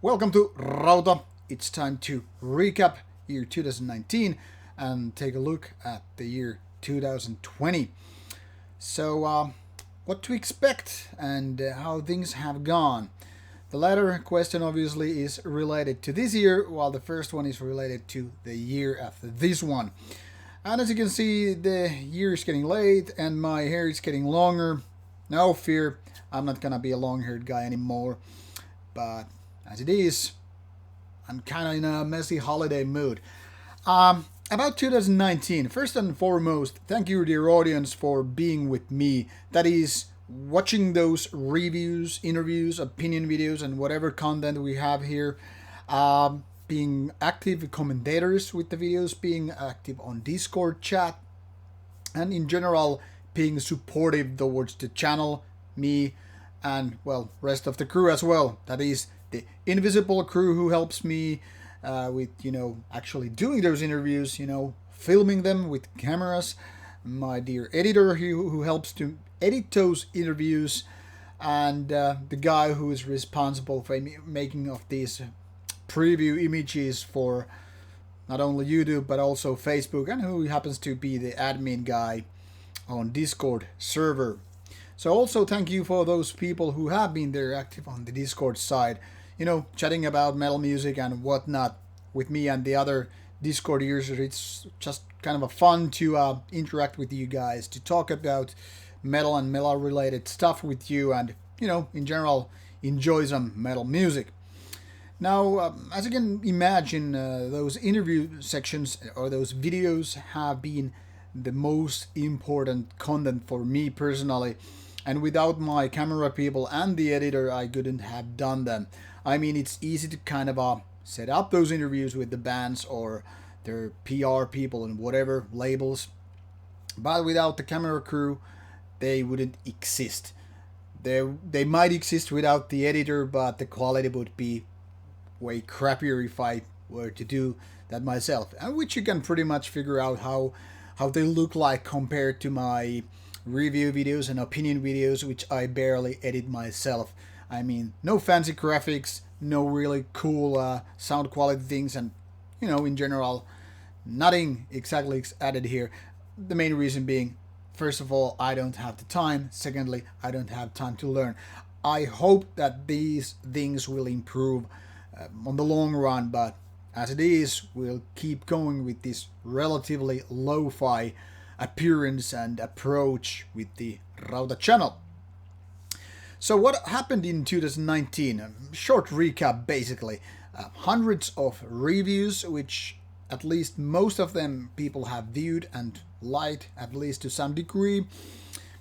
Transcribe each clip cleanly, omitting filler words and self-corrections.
Welcome to Rauta. It's time to recap year 2019 and take a look at the year 2020. What to expect and how things have gone. The latter question obviously is related to this year, while the first one is related to the year after this one. And as you can see, the year is getting late and my hair is getting longer. No fear, I'm not gonna be a long haired guy anymore. But as it is, I'm kind of in a messy holiday mood. About 2019, first and foremost, thank you, dear audience, for being with me. That is, watching those reviews, interviews, opinion videos, and whatever content we have here. Being active commentators with the videos, being active on Discord chat, and in general, being supportive towards the channel, me, and, well, rest of the crew as well. That is, the invisible crew who helps me with, actually doing those interviews, filming them with cameras. My dear editor who helps to edit those interviews. And the guy who is responsible for making of these preview images for not only YouTube but also Facebook, and who happens to be the admin guy on Discord server. So also thank you for those people who have been there active on the Discord side, chatting about metal music and whatnot with me and the other Discord users. It's just kind of a fun to interact with you guys, to talk about metal and metal related stuff with you, and, in general, enjoy some metal music. Now, as you can imagine, those interview sections or those videos have been the most important content for me personally. And without my camera people and the editor, I couldn't have done them. I mean, it's easy to kind of set up those interviews with the bands or their PR people and whatever labels. But without the camera crew, they wouldn't exist. They might exist without the editor, but the quality would be way crappier if I were to do that myself. And which you can pretty much figure out how they look like compared to my review videos and opinion videos, which I barely edit myself. I mean, no fancy graphics, no really cool sound quality things, and, in general, nothing exactly added here. The main reason being, first of all, I don't have the time. Secondly, I don't have time to learn. I hope that these things will improve on the long run, but as it is, we'll keep going with this relatively lo-fi appearance and approach with the Rauta channel. So what happened in 2019? A short recap basically. Hundreds of reviews, which at least most of them people have viewed and liked, at least to some degree.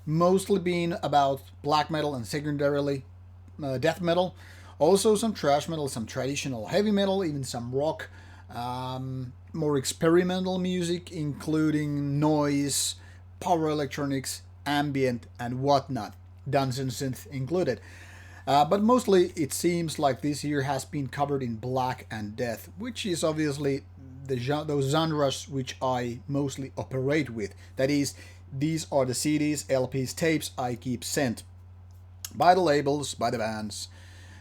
Mostly being about black metal and secondarily death metal. Also some thrash metal, some traditional heavy metal, even some rock. More experimental music, including noise, power electronics, ambient, and whatnot, Dungeon synth included. But mostly it seems like this year has been covered in black and death, which is obviously those genres which I mostly operate with. That is, these are the CDs, LPs, tapes I keep sent by the labels, by the bands,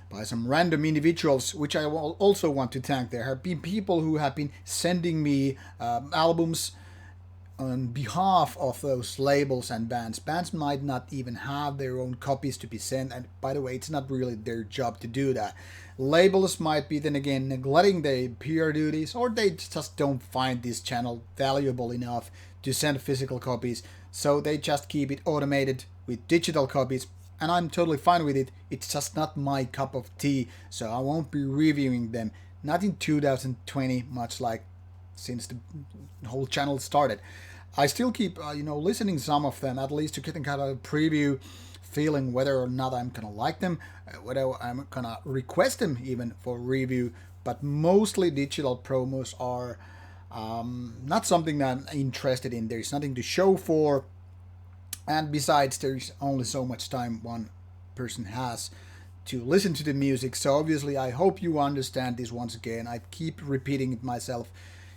by some random individuals, which I also want to thank. There have been people who have been sending me albums on behalf of those labels and bands. Bands might not even have their own copies to be sent, and by the way, it's not really their job to do that. Labels might be, then again, neglecting their PR duties, or they just don't find this channel valuable enough to send physical copies, so they just keep it automated with digital copies. And I'm totally fine with it. It's just not my cup of tea, so I won't be reviewing them. Not in 2020, much like since the whole channel started. I still keep, listening some of them, at least to get kind of a preview feeling whether or not I'm gonna like them, whether I'm gonna request them even for review. But mostly digital promos are not something that I'm interested in. There's nothing to show for. And besides, there's only so much time one person has to listen to the music. So obviously, I hope you understand this once again. I keep repeating it myself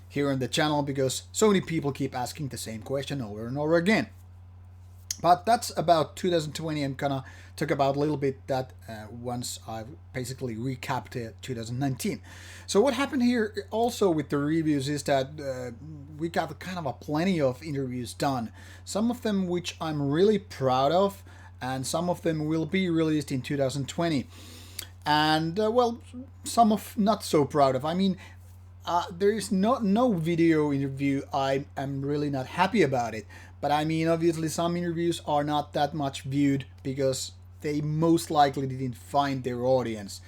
here on the channel because so many people keep asking the same question over and over again. But that's about 2020. I'm gonna talk about a little bit that once I've basically recapped 2019. So what happened here also with the reviews is that we got kind of a plenty of interviews done. Some of them which I'm really proud of, and some of them will be released in 2020. And well, some of not so proud of. I mean, there is no video interview I am really not happy about it. But I mean, obviously, some interviews are not that much viewed because they most likely didn't find their audience.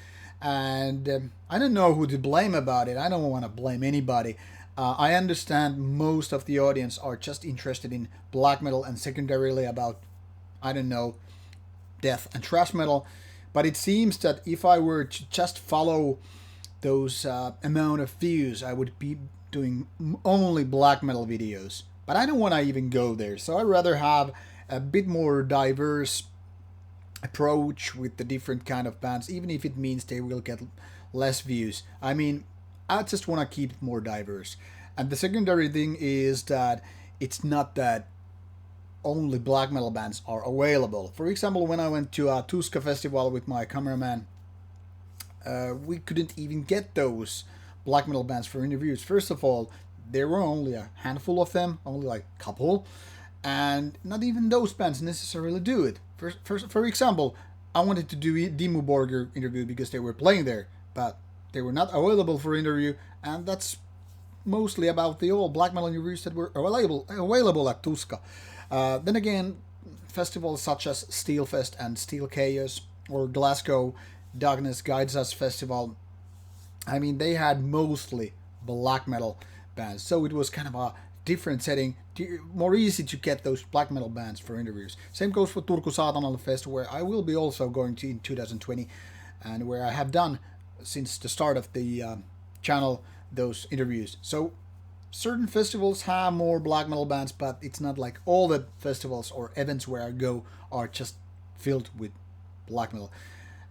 And I don't know who to blame about it. I don't want to blame anybody. I understand most of the audience are just interested in black metal and secondarily about, I don't know, death and thrash metal. But it seems that if I were to just follow those amount of views, I would be doing only black metal videos. But I don't want to even go there. So I'd rather have a bit more diverse approach with the different kind of bands, even if it means they will get less views. I mean, I just want to keep it more diverse. And the secondary thing is that it's not that only black metal bands are available. For example, when I went to a Tuska festival with my cameraman, we couldn't even get those black metal bands for interviews. First of all, there were only a handful of them, only like a couple, and not even those bands necessarily do it. For example, I wanted to do a Dimmu Borgir interview because they were playing there, but they were not available for interview, and that's mostly about the old black metal interviews that were available at Tuska. Then again, festivals such as Steelfest and Steel Chaos or Glasgow Darkness Guides Us Festival, I mean, they had mostly black metal bands, so it was kind of a different setting, more easy to get those black metal bands for interviews. Same goes for Turku Saatanalla Fest, where I will be also going to in 2020, and where I have done since the start of the channel those interviews. So certain festivals have more black metal bands, but it's not like all the festivals or events where I go are just filled with black metal.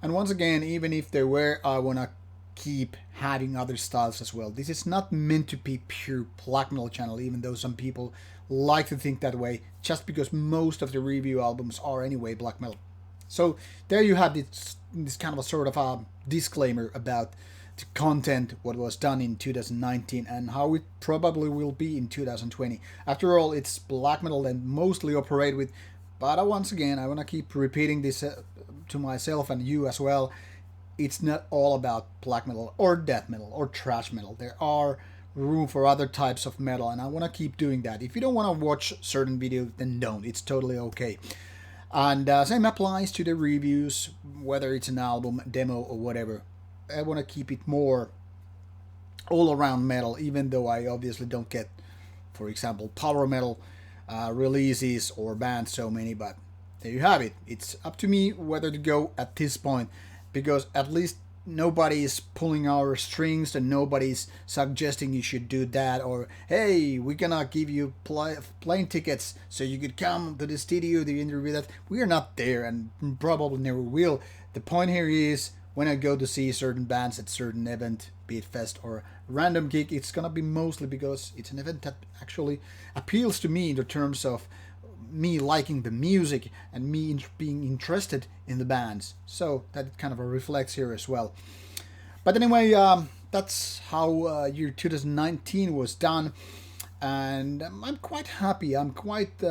And once again, even if they were, I wanna keep having other styles as well. This is not meant to be pure black metal channel, even though some people like to think that way, just because most of the review albums are anyway black metal. So there you have this kind of a sort of a disclaimer about the content, what was done in 2019 and how it probably will be in 2020. After all, it's black metal and mostly operate with, but once again, I want to keep repeating this to myself and you as well. It's not all about black metal or death metal or thrash metal. There are room for other types of metal, and I want to keep doing that. If you don't want to watch certain videos, then don't. It's totally okay. And same applies to the reviews, whether it's an album, demo, or whatever. I want to keep it more all around metal, even though I obviously don't get, for example, power metal releases or bands so many, but there you have it. It's up to me whether to go at this point, because at least nobody's pulling our strings and nobody's suggesting you should do that, or hey, we're gonna give you plane tickets so you could come to the studio to interview that. We are not there and probably never will. The point here is, when I go to see certain bands at certain event, be it fest or random gig, it's gonna be mostly because it's an event that actually appeals to me in the terms of me liking the music and me being interested in the bands. So that kind of reflects here as well. But anyway, that's how year 2019 was done, and I'm quite happy. I'm quite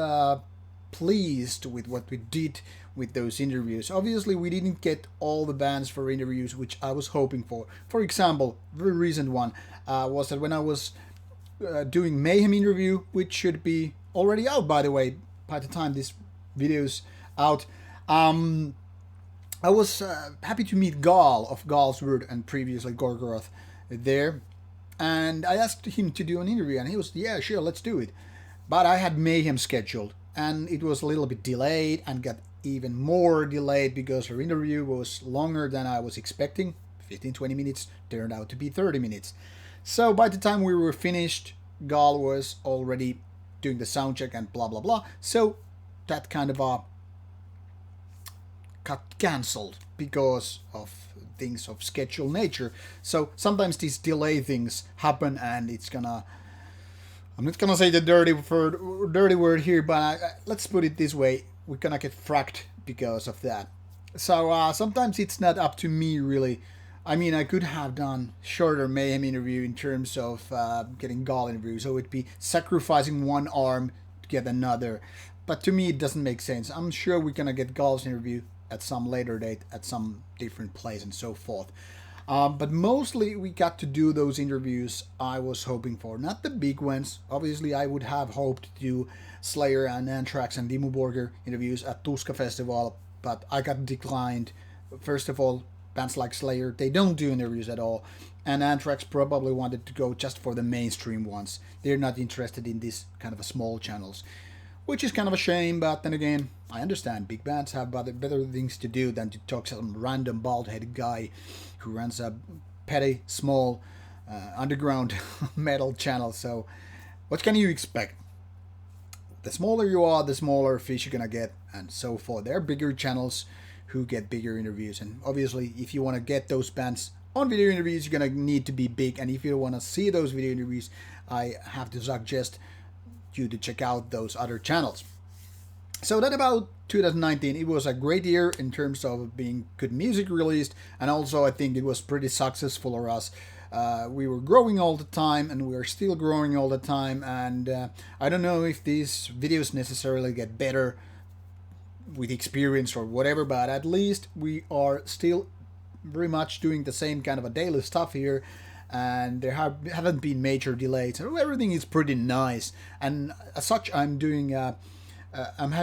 pleased with what we did with those interviews. Obviously, we didn't get all the bands for interviews, which I was hoping for. For example, very recent one was that when I was doing Mayhem interview, which should be already out, by the way, by the time this video's out, I was happy to meet Gal of Gal's Word and previously Gorgoroth there, and I asked him to do an interview, and he was, yeah, sure, let's do it. But I had Mayhem scheduled, and it was a little bit delayed and got even more delayed because her interview was longer than I was expecting. 15-20 minutes turned out to be 30 minutes. So by the time we were finished, Gal was already doing the sound check and blah blah blah. So that kind of got cancelled because of things of schedule nature. So sometimes these delay things happen, and it's gonna, I'm not gonna say the dirty word here, but let's put it this way. we're gonna get fracked because of that. So sometimes it's not up to me really. I mean, I could have done shorter mayhem interview in terms of getting gall interview, so it'd be sacrificing one arm to get another. But to me, it doesn't make sense. I'm sure we're gonna get Gall's interview at some later date, at some different place, and so forth. But mostly we got to do those interviews I was hoping for, not the big ones. Obviously, I would have hoped to do Slayer and Anthrax and Dimmu Borgir interviews at Tuska Festival, but I got declined. First of all, bands like Slayer, they don't do interviews at all, and Anthrax probably wanted to go just for the mainstream ones. They're not interested in these kind of small channels, which is kind of a shame, but then again, I understand. Big bands have better things to do than to talk to some random bald-headed guy who runs a petty, small, underground metal channel. So, what can you expect? The smaller you are, the smaller fish you're gonna get, and so forth. There are bigger channels who get bigger interviews, and obviously, if you want to get those bands on video interviews, you're gonna need to be big. And if you want to see those video interviews, I have to suggest you to check out those other channels. So that about 2019, it was a great year in terms of being good music released, and also I think it was pretty successful for us. We were growing all the time, and we are still growing all the time, and I don't know if these videos necessarily get better with experience or whatever, but at least we are still very much doing the same kind of a daily stuff here, and there haven't been major delays, so everything is pretty nice. And as such, I'm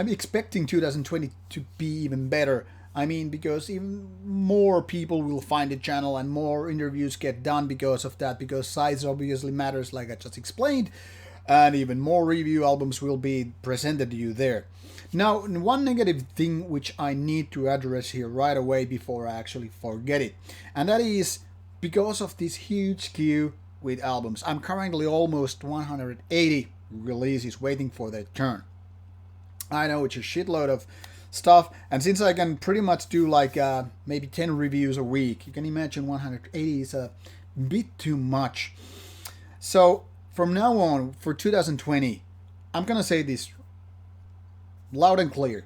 expecting 2020 to be even better. I mean, because even more people will find the channel and more interviews get done because of that, because size obviously matters, like I just explained, and even more review albums will be presented to you there. Now, one negative thing which I need to address here right away before I actually forget it, and that is because of this huge queue with albums. I'm currently almost 180 releases waiting for their turn. I know it's a shitload of stuff, and since I can pretty much do like maybe 10 reviews a week, you can imagine 180 is a bit too much. So from now on, for 2020, I'm gonna say this loud and clear.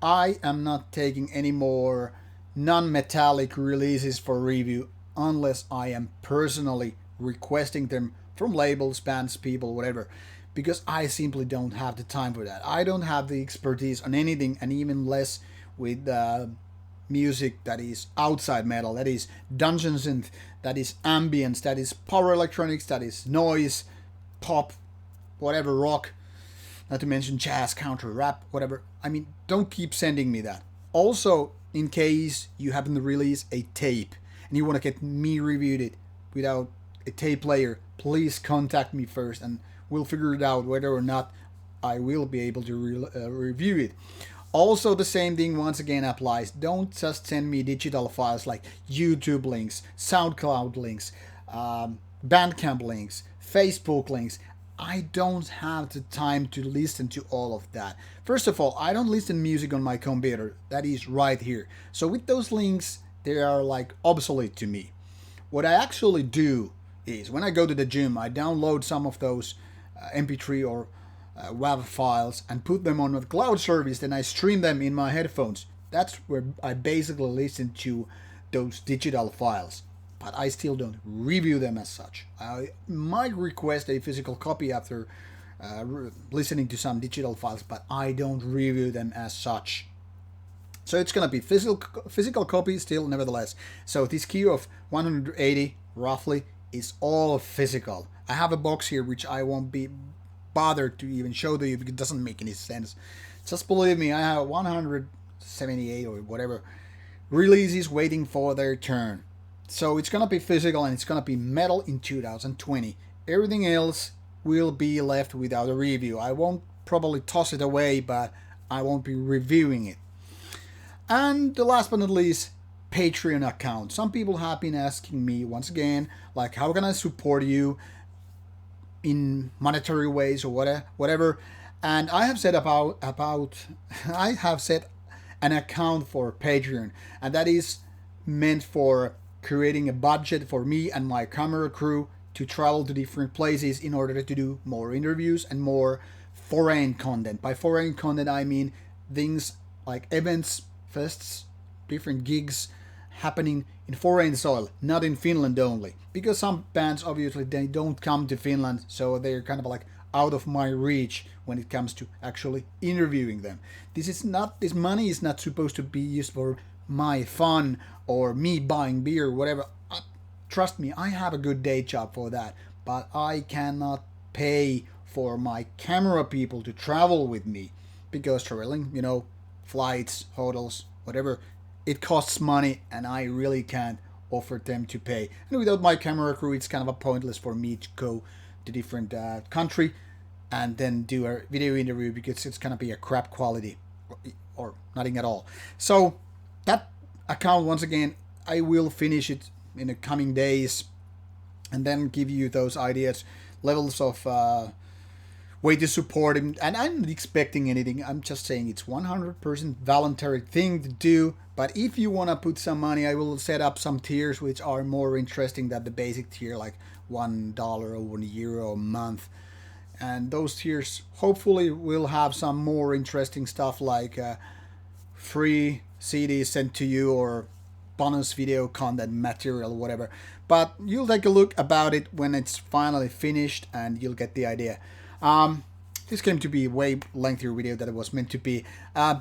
I am not taking any more non-metallic releases for review unless I am personally requesting them from labels, bands, people, whatever, because I simply don't have the time for that. I don't have the expertise on anything, and even less with music that is outside metal, that is dungeon synth, that is ambience, that is power electronics, that is noise, pop, whatever, rock, not to mention jazz, counter, rap, whatever. I mean, don't keep sending me that. Also, in case you happen to release a tape and you want to get me reviewed it without a tape player, please contact me first and we'll figure it out whether or not I will be able to review it. Also, the same thing once again applies. Don't just send me digital files like YouTube links, SoundCloud links, Bandcamp links, Facebook links. I don't have the time to listen to all of that. First of all, I don't listen to music on my computer. That is right here. So with those links, they are like obsolete to me. What I actually do is when I go to the gym, I download some of those MP3 or WAV files and put them on the cloud service, then I stream them in my headphones. That's where I basically listen to those digital files. But I still don't review them as such. I might request a physical copy after listening to some digital files, but I don't review them as such. So it's gonna be physical copy still, nevertheless. So this queue of 180 roughly is all physical. I have a box here which I won't be bothered to even show to you because it doesn't make any sense. Just believe me, I have 178 or whatever releases waiting for their turn. So it's gonna be physical and it's gonna be metal in 2020. Everything else will be left without a review. I won't probably toss it away, but I won't be reviewing it. And the last but not least, Patreon account. Some people have been asking me once again, like, how can I support you in monetary ways or whatever. And I have set I have set an account for Patreon, and that is meant for creating a budget for me and my camera crew to travel to different places in order to do more interviews and more foreign content. By foreign content, I mean things like events, fests, different gigs happening in foreign soil, not in Finland only. Because some bands obviously they don't come to Finland, so they're kind of like out of my reach when it comes to actually interviewing them. This money is not supposed to be used for my fun or me buying beer or whatever. Trust me, I have a good day job for that, but I cannot pay for my camera people to travel with me because traveling, flights, hotels, whatever, it costs money and I really can't offer them to pay. And without my camera crew, it's kind of a pointless for me to go to different country and then do a video interview because it's gonna be a crap quality or nothing at all. So that account, once again, I will finish it in the coming days and then give you those ideas, levels of way to support him. And I'm not expecting anything. I'm just saying it's 100% voluntary thing to do. But if you want to put some money, I will set up some tiers which are more interesting than the basic tier, like $1 or €1 a month. And those tiers hopefully will have some more interesting stuff like free CDs sent to you or bonus video content material, whatever. But you'll take a look about it when it's finally finished and you'll get the idea. This came to be a way lengthier video than it was meant to be.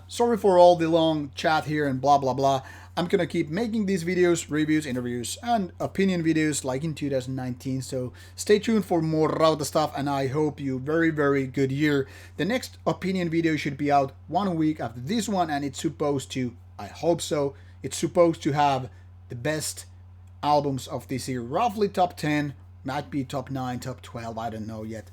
Sorry for all the long chat here and blah blah blah. I'm gonna keep making these videos, reviews, interviews, and opinion videos like in 2019. So stay tuned for more Rauta stuff, and I hope you very good year. The next opinion video should be out 1 week after this one, and it's supposed to, I hope so, it's supposed to have the best albums of this year, roughly top 10, might be top 9, top 12, I don't know yet.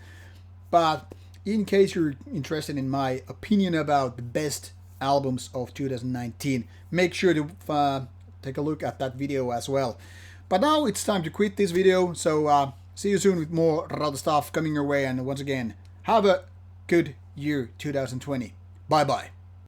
But in case you're interested in my opinion about the best albums of 2019, make sure to take a look at that video as well. But now it's time to quit this video, so see you soon with more Rauta stuff coming your way, and once again, have a good year 2020. Bye bye.